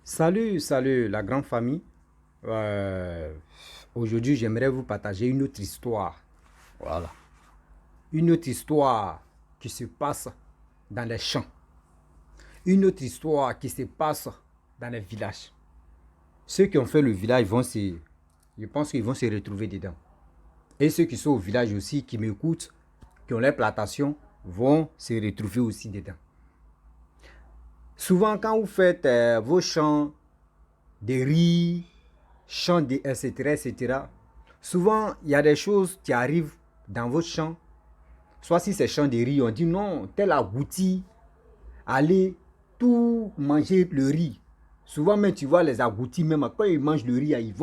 Salut, salut la grande famille. Euh, Aujourd'hui, j'aimerais vous partager une autre histoire. Voilà. Une autre histoire qui se passe dans les champs. Une autre histoire qui se passe dans les villages. Ceux qui ont fait le village je pense qu'ils vont se retrouver dedans. Et ceux qui sont au village aussi, qui m'écoutent, qui ont les plantations, vont se retrouver aussi dedans. Souvent, quand vous faites vos champs de riz, champs, etc., etc., souvent, il y a des choses qui arrivent dans votre champ. Soit si c'est champ de riz, on dit non, tel agouti, allez tout manger le riz. Souvent, même tu vois les agoutis, même quand ils mangent le riz,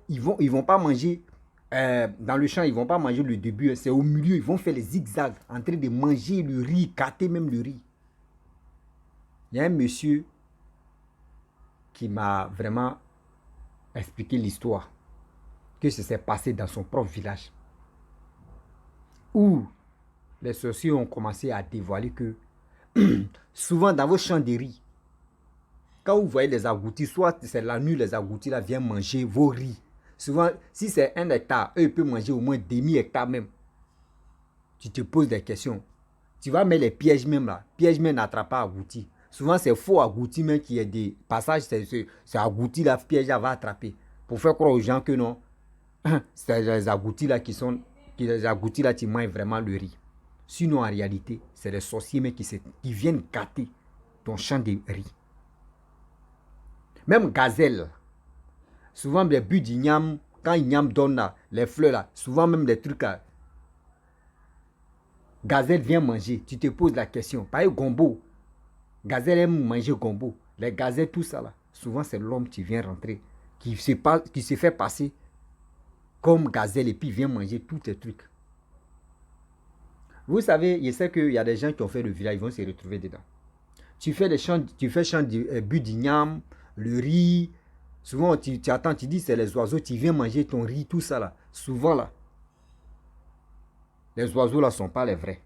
ils vont pas manger dans le champ, ils vont pas manger le début. C'est au milieu, ils vont faire les zigzags, en train de manger le riz, gâter même le riz. Il y a un monsieur qui m'a vraiment expliqué l'histoire que ça s'est passé dans son propre village. Où les sorciers ont commencé à dévoiler que souvent dans vos champs de riz, quand vous voyez les agoutis, soit c'est la nuit, les agoutis là viennent manger vos riz. Souvent, si c'est 1 hectare, eux ils peuvent manger au moins demi-hectare même. Tu te poses des questions. Tu vas mettre les pièges même là. Pièges même n'attrapent pas agoutis. Souvent, c'est faux agoutis même qui est des passages, c'est agoutis là, piège là va attraper. Pour faire croire aux gens que non, c'est les agoutis là les agoutis là qui mangent vraiment le riz. Sinon, en réalité, c'est les sorciers mais qui viennent gâter ton champ de riz. Même gazelle. Souvent, les buts d'igname, quand igname donne là, les fleurs là, souvent même les trucs là, gazelle vient manger. Tu te poses la question. Par exemple, gombo. Gazelle aime manger gombo. Les gazelles, tout ça là, souvent c'est l'homme qui vient rentrer, qui se fait passer comme gazelle et puis vient manger tous tes trucs. Vous savez, je sais qu'il y a des gens qui ont fait le village, ils vont se retrouver dedans. Tu fais champ de but d'igname, le riz. Souvent, tu attends, tu dis c'est les oiseaux, tu viens manger ton riz, tout ça là. Souvent là, les oiseaux là ne sont pas les vrais.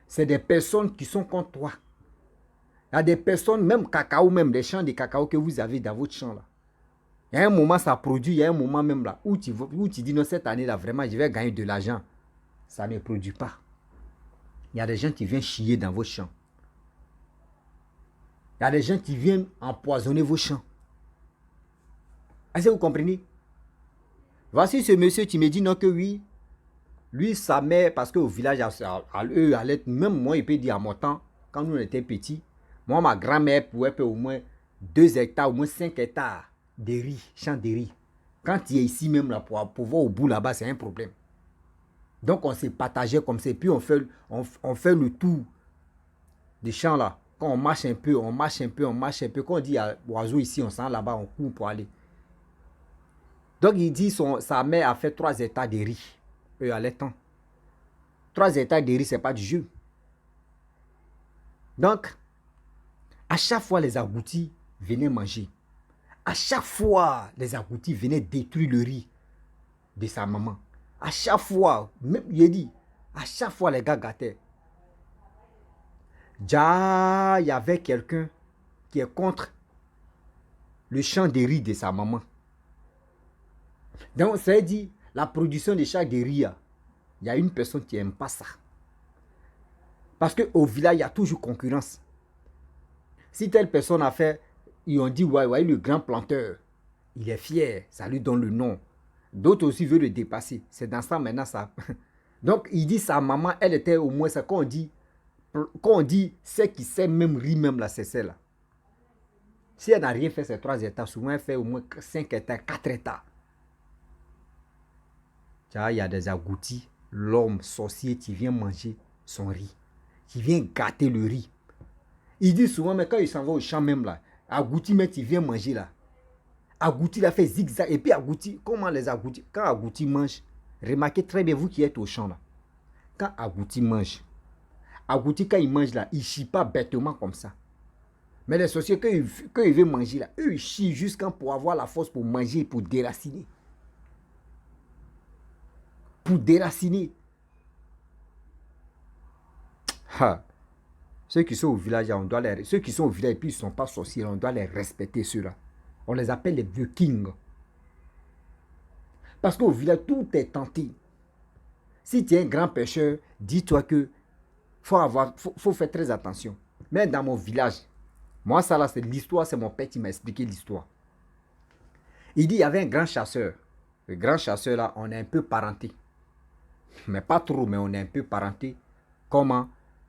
C'est des personnes qui sont contre toi. Il y a des personnes, même cacao, même les champs de cacao que vous avez dans votre champ là. Il y a un moment, ça produit, il y a un moment même là, où tu dis non, cette année là, vraiment, je vais gagner de l'argent. Ça ne produit pas. Il y a des gens qui viennent chier dans vos champs. Il y a des gens qui viennent empoisonner vos champs. Est-ce que vous comprenez? Voici ce monsieur qui me dit non que oui. Lui, sa mère, parce qu'au village, eux, même moi, il peut dire à mon temps, quand nous étions petits, moi, ma grand-mère pouvait faire au moins 2 hectares, au moins 5 hectares de riz, champ de riz. Quand tu es ici même, là, pour voir au bout là-bas, c'est un problème. Donc, on s'est partagé comme ça, puis on fait le tour des champs là. Quand on marche un peu, on marche un peu, on marche un peu. Quand on dit à l'oiseau ici, on s'en là-bas, on court pour aller. Donc, il dit sa mère a fait 3 hectares de riz. Eux, à l'étang. 3 hectares de riz, ce n'est pas du jeu. Donc, à chaque fois, les agoutis venaient manger. À chaque fois, les agoutis venaient détruire le riz de sa maman. À chaque fois, même, il dit, à chaque fois, les gars gâtaient. Déjà, il y avait quelqu'un qui est contre le champ de riz de sa maman. Donc, ça veut dire, la production de chaque de riz, il y a une personne qui n'aime pas ça. Parce qu'au village, il y a toujours concurrence. Si telle personne a fait, ils ont dit, ouais, ouais, le grand planteur, il est fier, ça lui donne le nom. D'autres aussi veulent le dépasser. C'est dans ça maintenant, ça. Donc, il dit sa maman, elle était au moins ça. Quand on dit, c'est qui sait même riz, même là, c'est celle-là. Si elle n'a rien fait ces 3 états, souvent elle fait au moins 5 états, 4 états. Il y a des agoutis, l'homme sorcier qui vient manger son riz, qui vient gâter le riz. Il dit souvent, mais quand il s'en va au champ même là, agouti, mais il vient manger là. Agouti, il a fait zigzag. Et puis agouti, comment les agoutis, quand agouti mange, remarquez très bien, vous qui êtes au champ là, quand agouti mange, agouti, quand il mange là, il ne chie pas bêtement comme ça. Mais les sorciers, quand ils veulent manger là, eux, ils chient jusqu'à pour avoir la force pour manger, pour déraciner. Pour déraciner. Ha. Ceux qui sont au village, on doit ceux qui sont au village et puis ils ne sont pas sorciers, on doit les respecter, ceux-là. On les appelle les vieux kings. Parce qu'au village, tout est tenté. Si tu es un grand pêcheur, dis-toi que faut faire très attention. Mais dans mon village, moi, ça là, c'est l'histoire, c'est mon père qui m'a expliqué l'histoire. Il dit, il y avait un grand chasseur. Le grand chasseur là, on est un peu parenté. Mais pas trop, mais on est un peu parenté. Comment?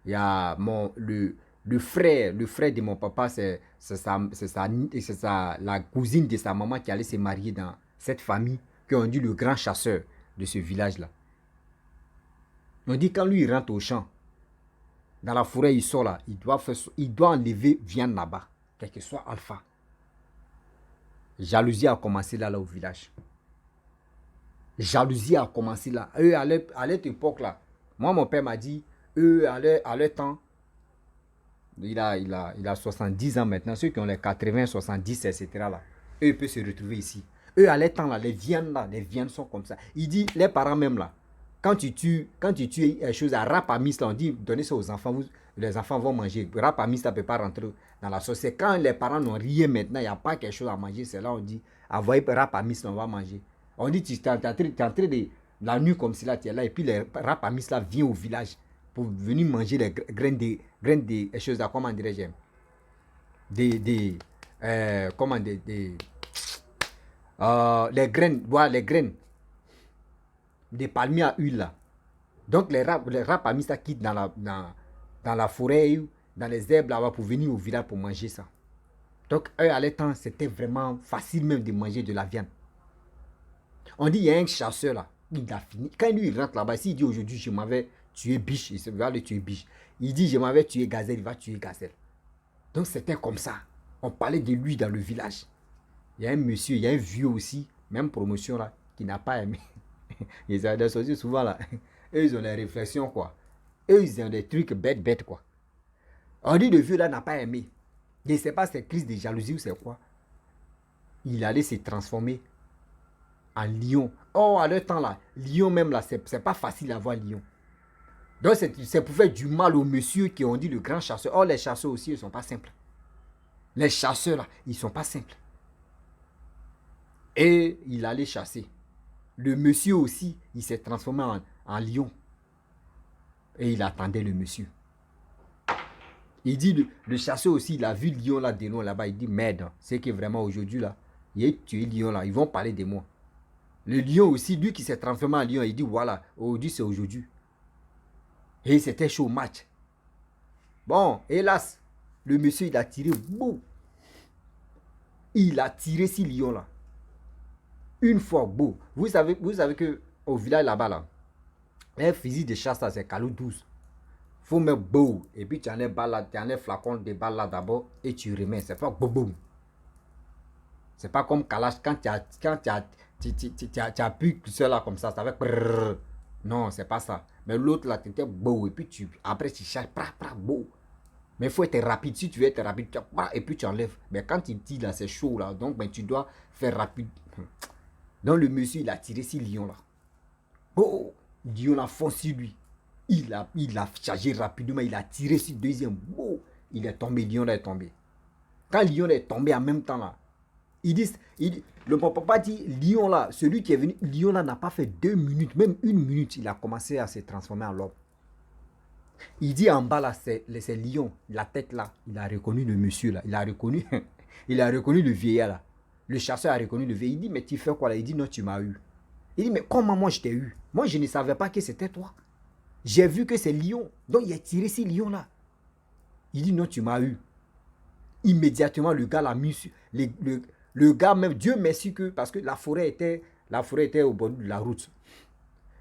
Il y a le frère de mon papa, c'est la cousine de sa maman qui allait se marier dans cette famille, qu'on dit le grand chasseur de ce village-là. On dit quand lui il rentre au champ, dans la forêt il sort là, il doit enlever viande là-bas, quel que soit alpha. Jalousie a commencé là au village. Jalousie a commencé là. Eux, à cette époque-là, moi, mon père m'a dit, eux, à leur temps, il a 70 ans maintenant, ceux qui ont les 80, 70, etc. là, eux, ils peuvent se retrouver ici. Eux, à leur temps, là, les viandes sont comme ça. Il dit, les parents même là, quand tu tues quelque chose à rapamis, là, on dit, donnez ça aux enfants, les enfants vont manger. Rapamis, ça ne peut pas rentrer dans la sauce. C'est quand les parents n'ont rien maintenant, il n'y a pas quelque chose à manger, c'est là on dit, envoyez rapamis, on va manger. On dit, tu es en train de la nuit comme cela, tu es là, et puis les rapamis là viennent au village pour venir manger les graines des choses là, comment dirais-je, les graines, voilà, les graines des palmiers à huile là. Donc les rapamis là quittent dans la forêt, dans les herbes là-bas pour venir au village pour manger ça. Donc eux à l'époque, c'était vraiment facile même de manger de la viande. On dit, il y a un chasseur là, il a fini. Quand lui il rentre là-bas, s'il dit aujourd'hui, je m'avais tué biche, il va le tuer biche. Il dit, je m'avais tué gazelle, il va tuer gazelle. Donc c'était comme ça. On parlait de lui dans le village. Il y a un monsieur, il y a un vieux aussi, même promotion là, qui n'a pas aimé. Ils ont des sociétés souvent là. Eux, ils ont des réflexions quoi. Eux, ils ont des trucs bêtes quoi. On dit, le vieux là n'a pas aimé. Je ne sais pas si c'est crise de jalousie ou c'est quoi. Il allait se transformer en lion. Oh, à leur temps là, lion même là, c'est pas facile d'avoir lion. Donc c'est pour faire du mal aux messieurs qui ont dit le grand chasseur. Oh, les chasseurs aussi, ils ne sont pas simples. Les chasseurs là, ils ne sont pas simples. Et il allait chasser. Le monsieur aussi, il s'est transformé en lion. Et il attendait le monsieur. Il dit, le chasseur aussi, il a vu le lion là de loin là-bas. Il dit, merde, c'est que vraiment aujourd'hui là, il a tué le lion là, ils vont parler de moi. Le lion aussi, lui qui s'est transformé en lion, il dit, voilà, aujourd'hui c'est aujourd'hui. Et c'était chaud match. Bon, hélas, le monsieur, il a tiré, boum. Il a tiré ce lion-là. Une fois, boum. Vous savez que au village là-bas, là, un fusil de chasse, c'est calou 12. Faut mettre boum. Et puis tu enlèves balle là, tu enlèves flacon de balle là d'abord et tu remets. C'est pas boum boum. C'est pas comme Kalash quand tu appuies cela comme ça va faire. Non, c'est pas ça. Mais l'autre là, tu étais beau et puis après tu cherches, beau. Mais il faut être rapide. Si tu veux être rapide, et puis tu enlèves. Mais quand tu tires là, c'est chaud là. Donc ben, tu dois faire rapide. Donc le monsieur, il a tiré ce lion là. Oh, lion a foncé lui. Il a chargé rapidement, il a tiré sur le deuxième. Oh, il est tombé, lion là est tombé. Quand lion est tombé en même temps là, le papa dit, lion là, celui qui est venu, lion là n'a pas fait 2 minutes, même 1 minute, il a commencé à se transformer en l'homme. Il dit en bas là, c'est lion, la tête là, il a reconnu le monsieur là, il a reconnu le vieillard là. Le chasseur a reconnu le vieillard, il dit, mais tu fais quoi là? Il dit, non, tu m'as eu. Il dit, mais comment moi je t'ai eu? Moi je ne savais pas que c'était toi. J'ai vu que c'est lion, donc il a tiré ces lions là. Il dit, non, tu m'as eu. Immédiatement, le gars l'a mis sur... Le gars même, Dieu merci que, parce que la forêt était au bord de la route.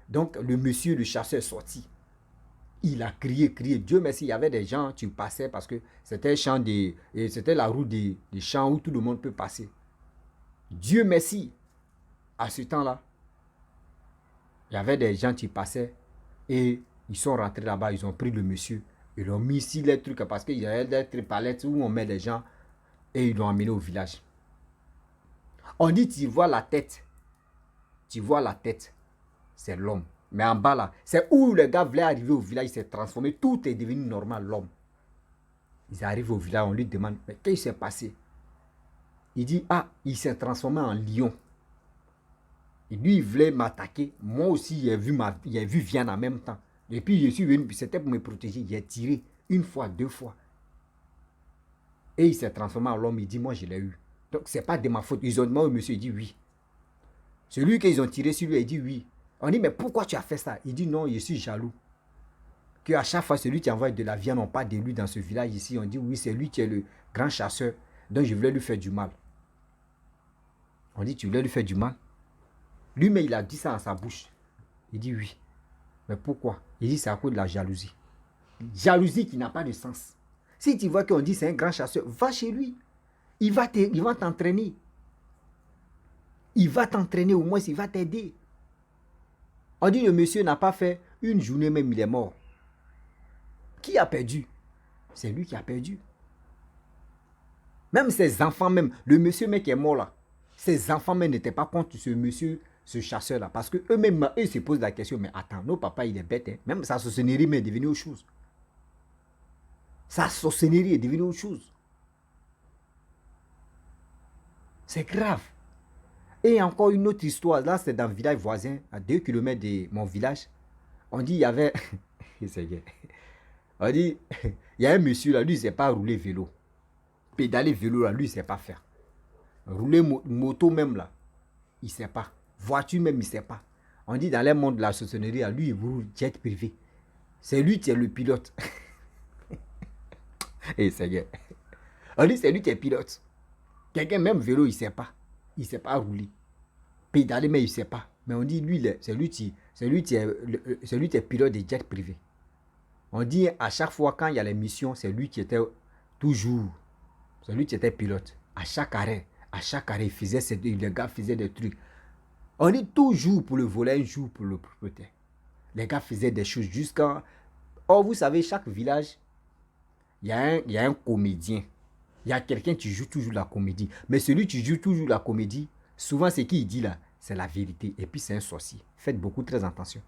Donc le monsieur, le chasseur est sorti. Il a crié. Dieu merci, il y avait des gens qui passaient parce que c'était la route des champs où tout le monde peut passer. Dieu merci, à ce temps-là, il y avait des gens qui passaient et ils sont rentrés là-bas, ils ont pris le monsieur, ils l'ont mis ici les trucs parce qu'il y avait des palettes où on met les gens et ils l'ont emmené au village. On dit, tu vois la tête, c'est l'homme. Mais en bas là, c'est où le gars voulait arriver au village, il s'est transformé, tout est devenu normal, l'homme. Ils arrivent au village, on lui demande, mais qu'est-ce qui s'est passé? Il dit, ah, il s'est transformé en lion. Et lui, il voulait m'attaquer. Moi aussi, j'ai vu viande en même temps. Et puis, je suis venu, c'était pour me protéger. J'ai tiré une fois, deux fois. Et il s'est transformé en l'homme. Il dit, moi, je l'ai eu. Donc, ce n'est pas de ma faute. Ils ont demandé au monsieur, il dit oui. Celui qu'ils ont tiré sur lui, il dit oui. On dit, mais pourquoi tu as fait ça? Il dit, non, je suis jaloux. Qu'à chaque fois, celui qui envoie de la viande, on parle de lui dans ce village ici. On dit, oui, c'est lui qui est le grand chasseur. Donc, je voulais lui faire du mal. On dit, tu voulais lui faire du mal? Lui, mais il a dit ça dans sa bouche. Il dit oui. Mais pourquoi? Il dit, c'est à cause de la jalousie. Jalousie qui n'a pas de sens. Si tu vois qu'on dit c'est un grand chasseur, va chez lui. Il va t'entraîner. Il va t'entraîner, au moins il va t'aider. On dit le monsieur n'a pas fait une journée même, il est mort. Qui a perdu? C'est lui qui a perdu. Même ses enfants même, le monsieur mec qui est mort là, ses enfants même n'étaient pas contre ce monsieur, ce chasseur là. Parce que eux-mêmes, eux se posent la question, mais attends, nos papas il est bête. Hein? Même sa sorcellerie mais est devenue autre chose. Sa sorcellerie est devenue autre chose. C'est grave. Et encore une autre histoire, là c'est dans le village voisin, à 2 km de mon village. On dit il y avait, on dit, il y a un monsieur là, lui il ne sait pas rouler vélo. Pédaler vélo là, lui il ne sait pas faire. Rouler moto même là, il ne sait pas. Voiture même, il ne sait pas. On dit dans le monde de la sorcellerie, lui il roule jet privé. C'est lui qui est le pilote. Et c'est on dit c'est lui qui est pilote. Quelqu'un même vélo, il ne sait pas. Il ne sait pas rouler. Pédaler, mais il ne sait pas. Mais on dit, lui, c'est lui qui est pilote de jet privé. On dit, à chaque fois, quand il y a les missions, c'est lui qui était toujours. C'est lui qui était pilote. À chaque arrêt, les gars faisaient des trucs. On dit toujours pour le voler, un jour pour le propriétaire. Les gars faisaient des choses jusqu'à... Oh, vous savez, chaque village, il y a un comédien. Il y a quelqu'un qui joue toujours la comédie. Mais celui qui joue toujours la comédie, souvent, ce qu'il dit là, c'est la vérité. Et puis, c'est un sorcier. Faites beaucoup très attention.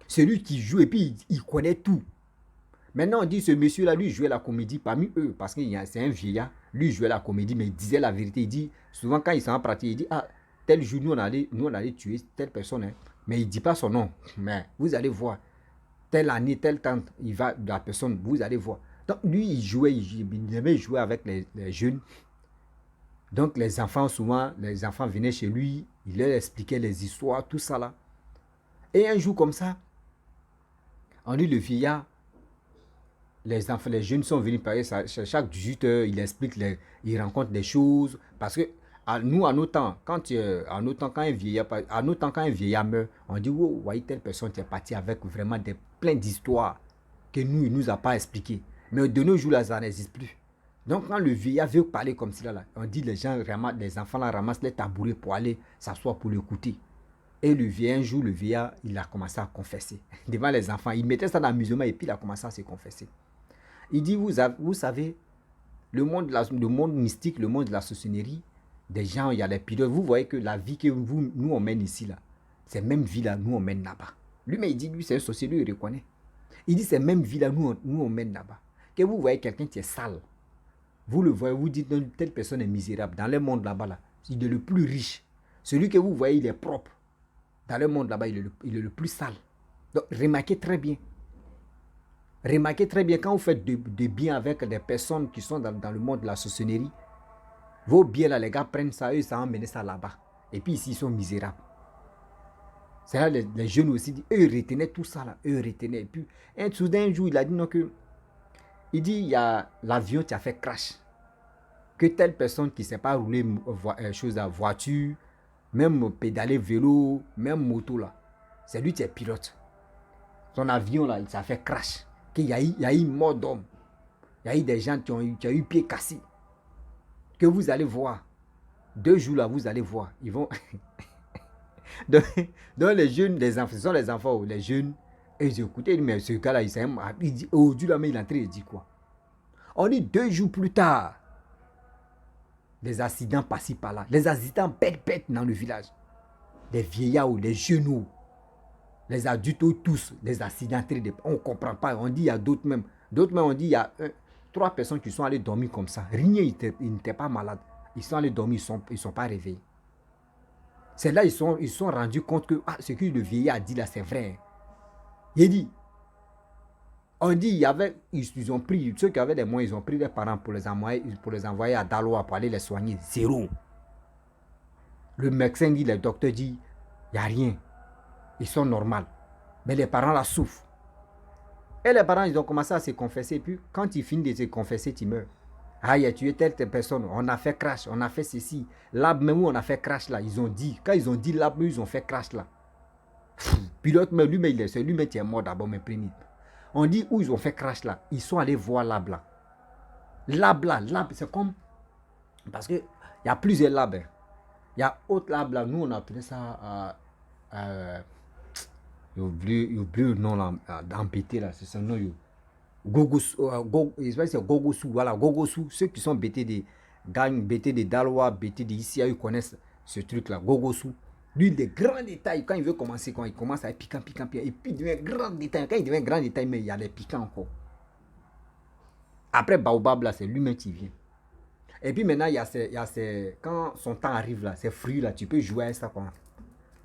Celui qui joue, et puis, il connaît tout. Maintenant, on dit, ce monsieur-là, lui, jouait la comédie parmi eux. Parce que c'est un vieillard. Lui, jouait la comédie, mais il disait la vérité. Il dit, souvent, quand ils sont en pratique, il dit, ah, tel jour, nous, on allait tuer telle personne. Hein. Mais il ne dit pas son nom. Mais vous allez voir. Telle année, telle temps, il va, la personne, vous allez voir. Donc, lui, il aimait jouer avec les jeunes. Donc, les enfants, souvent, les enfants venaient chez lui, il leur expliquait les histoires, tout ça là. Et un jour comme ça, on dit le vieillard, les enfants, les jeunes sont venus parler, chaque 18 heures, il explique, il rencontre des choses. Parce que, à nos temps, quand un vieillard meurt, on dit, oh, voyez, telle personne qui est partie avec vraiment plein d'histoires que nous, il ne nous a pas expliquées. Mais de nos jours, là, ça n'existe plus. Donc, quand le vieillard veut parler comme cela, là, on dit les enfants là, ramassent les tabourets pour aller s'asseoir pour l'écouter. Et un jour, le vieillard, il a commencé à confesser devant les enfants. Il mettait ça dans l'amusement et puis il a commencé à se confesser. Il dit, vous savez, le monde mystique, le monde de la sorcellerie, des gens, il y a les pilotes. Vous voyez que la vie que nous, on mène ici, là, cette même vie là, nous, on mène là-bas. Lui, mais il dit, lui, c'est un sorcier, lui, il reconnaît. Il dit, cette même vie là, nous, on mène là-bas. Que vous voyez quelqu'un qui est sale, vous le voyez, vous dites, telle personne est misérable. Dans le monde là-bas, là, il est le plus riche. Celui que vous voyez, il est propre. Dans le monde là-bas, il est le plus sale. Donc, remarquez très bien. Remarquez très bien, quand vous faites de bien avec des personnes qui sont dans le monde de la sorcellerie, vos biens là, les gars prennent ça, eux, ça emmène ça là-bas. Et puis ici, ils sont misérables. C'est là, les jeunes aussi, eux, ils retenaient tout ça là. Eux, ils retenaient. Et puis, soudain, un jour, il a dit non que... Il dit, il y a l'avion qui a fait crash. Que telle personne qui ne sait pas rouler voiture, même pédaler vélo, même moto là, c'est lui qui est pilote. Son avion là, il s'est fait crash. Qu'il y a eu mort d'homme. Il y a eu des gens qui ont eu pied cassé. Que vous allez voir. 2 jours là, vous allez voir. Ils vont... donc, les jeunes, les enfants, ce sont les enfants ou les jeunes. Et j'ai écouté, mais ce gars-là, il dit, aujourd'hui, là, mais il est entré, il dit quoi? On dit 2 jours plus tard, des accidents passés par là. Les accidents bêtes dans le village. Des vieillards ou des jeunes, les adultes tous, des accidents très... On ne comprend pas. On dit, il y a d'autres même. D'autres même, on dit, il y a 3 personnes qui sont allées dormir comme ça. Rien, ils n'étaient pas malades. Ils sont allés dormir, ils sont pas réveillés. C'est là ils sont rendus compte que ce que le vieillard a dit là, c'est vrai. Il dit, on dit, ils ont pris, ceux qui avaient les moyens, ils ont pris les parents pour les envoyer à Daloa pour aller les soigner. Zéro. Le médecin dit, le docteur dit, il n'y a rien. Ils sont normaux. Mais les parents la souffrent. Et les parents, ils ont commencé à se confesser. Et puis, quand ils finissent de se confesser, ils meurent. Ah, il a tué telle personne. On a fait crash. On a fait ceci. Là, même où on a fait crash là, ils ont dit. Quand ils ont dit là, ils ont fait crash là. Pilote, mais lui, c'est lui qui est mort d'abord, mais premier. On dit où ils ont fait crash là. Ils sont allés voir lab là. Lab, c'est comme. Parce qu'il y a plusieurs labs. Il y a autre lab là. Nous, on a appelé ça. J'ai oublié le nom là, d'embêté là. C'est son nom. Gogosu, voilà, Gogosu. Ceux qui sont BT de Gagne, BT de Daloa, BT de ICA, ils connaissent ce truc là. Gogosu. Lui, il est grand détail. Quand il veut commencer, quand il commence à être piquant. Et puis il devient grand détail. Quand il devient grand détail, mais il y a des piquants encore. Après Baobab, là, c'est lui-même qui vient. Et puis maintenant, il y a ces, quand son temps arrive là, ces fruits là, tu peux jouer avec ça. Quoi.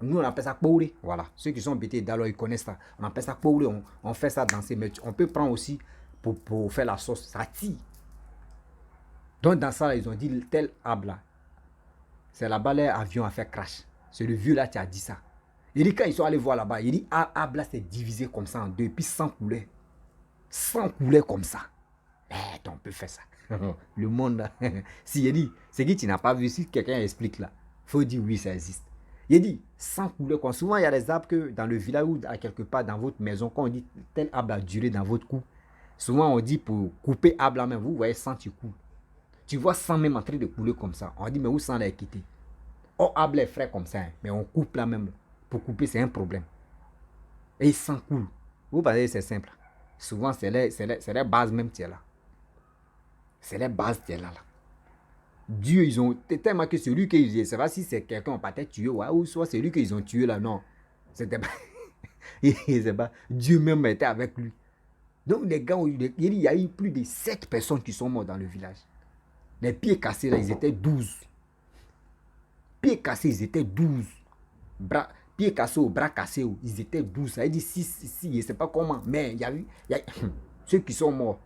Nous, on appelle ça Kouré. Voilà. Ceux qui sont bêtés d'alors, ils connaissent ça. On appelle ça Kouré. On fait ça dans ces métiers. On peut prendre aussi pour faire la sauce. Ça tire. Donc, dans ça, là, ils ont dit tel arbre là. C'est là-bas, l'avion a fait crash. C'est le vieux là qui a dit ça. Il dit, quand ils sont allés voir là-bas, il dit, arbre là, c'est divisé comme ça en deux. Et puis, 100 couleurs. 100 couleurs comme ça. Eh, on peut faire ça. Le monde là. Si il dit, c'est que tu n'as pas vu, si quelqu'un explique là, il faut dire oui, ça existe. Il dit, 100 couleurs. Quoi. Souvent, il y a des arbres que dans le village ou à quelque part dans votre maison, quand on dit tel arbre a duré dans votre cou, souvent on dit pour couper arbre là même, vous voyez 100 qui coule. Tu vois 100 même en train de couler comme ça. On dit, mais où 100 l'a quitté? Oh, arbre est frais comme ça, hein, mais on coupe là même. Pour couper, c'est un problème. Et 100 coule. Vous voyez, c'est simple. Souvent, c'est les bases même qui est là. C'est les bases qui est là. Dieu, ils ont tellement que celui qu'ils disaient, c'est pas si c'est quelqu'un qui a peut-être tué, ouais, ou soit celui qu'ils ont tué là, non. C'était pas. pas. Dieu même était avec lui. Donc, les gars, il y a eu plus de 7 personnes qui sont mortes dans le village. Les pieds cassés là, ils étaient 12. Pieds cassés, ils étaient 12. Pieds cassés ou bras cassés, ils étaient 12. Ça veut dire 6, je ne sais pas comment, mais il y a eu ceux qui sont morts.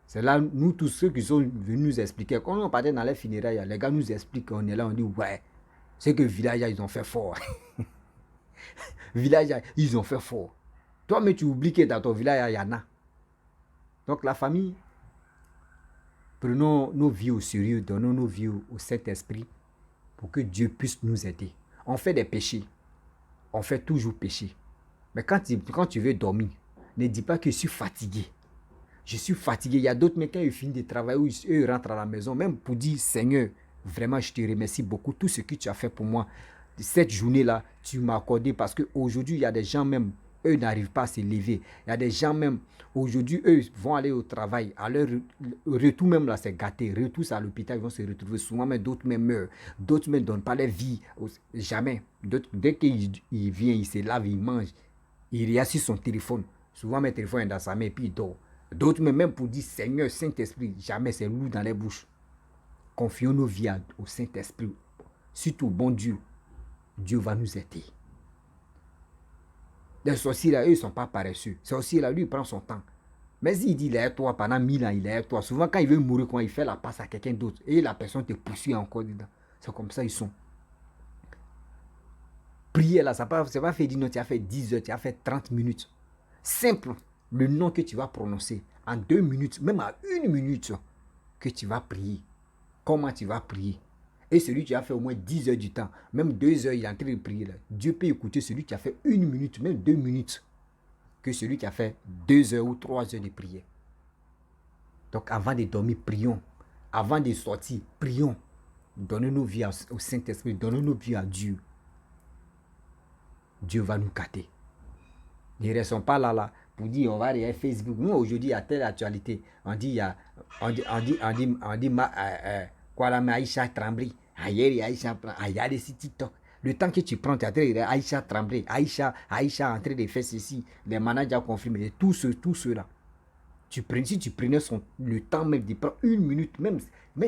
C'est là, nous tous ceux qui sont venus nous expliquer, quand on partait dans les funérailles, les gars nous expliquent, on est là, on dit, ouais, c'est que village, ils ont fait fort. Village, ils ont fait fort. Toi, mais tu oublies que dans ton village, il y en a. Donc la famille, prenons nos vies au sérieux, donnons nos vies au Saint-Esprit pour que Dieu puisse nous aider. On fait des péchés. On fait toujours péché. Mais quand tu veux dormir, ne dis pas que je suis fatigué. Je suis fatigué. Il y a d'autres, mais quand ils finissent de travailler, ils rentrent à la maison, même pour dire, Seigneur, vraiment, je te remercie beaucoup. Tout ce que tu as fait pour moi, cette journée-là, tu m'as accordé parce qu'aujourd'hui, il y a des gens même, eux n'arrivent pas à se lever. Il y a des gens même, aujourd'hui, eux vont aller au travail. À leur retour même, là, c'est gâté. Retour à l'hôpital, ils vont se retrouver souvent, mais d'autres même meurent. D'autres même ne donnent pas leur vie. Jamais. Dès qu'il vient, il se lave, il mange. Il est assis sur son téléphone. Souvent, mes téléphones sont dans sa main et puis il dort. D'autres, même pour dire Seigneur, Saint-Esprit, jamais c'est lourd dans les bouches. Confions nos vies au Saint-Esprit. Surtout, bon Dieu, Dieu va nous aider. Les sorciers là, eux, ils ne sont pas paresseux. Les sorciers là, lui, il prend son temps. Mais s'il dit, il est avec toi pendant 1000 ans, il est avec toi. Souvent, quand il veut mourir, quand il fait la passe à quelqu'un d'autre, et la personne te poursuit encore dedans. C'est comme ça, ils sont. Prier là, ça ne pas fait dire non, tu as fait 10 heures, tu as fait 30 minutes. Simple. Le nom que tu vas prononcer en 2 minutes, même à 1 minute, que tu vas prier. Comment tu vas prier? Et celui qui a fait au moins 10 heures du temps, même 2 heures, il est en train de prier. Là. Dieu peut écouter celui qui a fait 1 minute, même 2 minutes, que celui qui a fait 2 heures ou 3 heures de prière. Donc avant de dormir, prions. Avant de sortir, prions. Donnons nos vies au Saint-Esprit, donnons nos vies à Dieu. Dieu va nous gâter. Ne restons pas là pour dire on va aller sur Facebook. Nous aujourd'hui, il y a telle actualité. On dit quoi la Maïcha Trembly. Hier, il y a des sites TikTok. Le temps que tu prends, tu es en train de Aïcha trembler, Aïcha en train de faire ceci, les managers confirment, tout cela. Si tu prenais le temps même de prendre 1 minute, même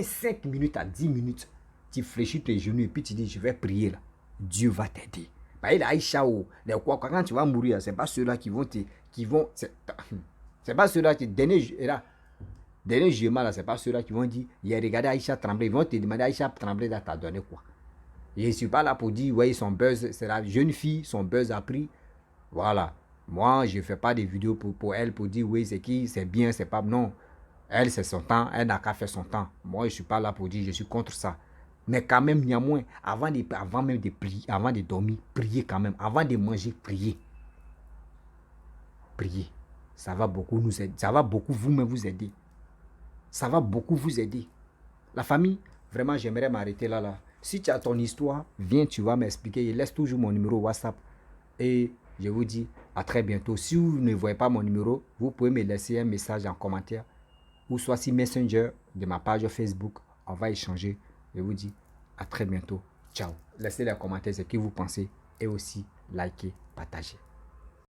5 minutes à 10 minutes, tu fléchis tes genoux et puis tu dis, je vais prier là. Dieu va t'aider. Quand tu vas mourir, ce n'est pas ceux-là qui vont c'est pas ceux-là qui, dernier jugement là, c'est pas ceux-là qui vont dire, il a regardé Aïcha trembler, ils vont te demander, Aïcha trembler, t'as donné quoi? Je ne suis pas là pour dire, oui, son buzz, c'est la jeune fille, son buzz a pris. Voilà. Moi, je ne fais pas des vidéos pour elle, pour dire, oui, c'est qui, c'est bien, c'est pas. Non. Elle, c'est son temps, elle n'a qu'à faire son temps. Moi, je ne suis pas là pour dire, je suis contre ça. Mais quand même, néanmoins, avant même de prier, avant de dormir, priez quand même. Avant de manger, priez. Priez. Ça va beaucoup nous aider. Ça va beaucoup vous-même vous aider. Ça va beaucoup vous aider. La famille, vraiment, j'aimerais m'arrêter là. Si tu as ton histoire, viens, tu vas m'expliquer. Je laisse toujours mon numéro WhatsApp. Et je vous dis à très bientôt. Si vous ne voyez pas mon numéro, vous pouvez me laisser un message en commentaire. Ou soit si Messenger de ma page Facebook. On va échanger. Je vous dis à très bientôt. Ciao. Laissez les commentaires ce que vous pensez. Et aussi, likez, partagez.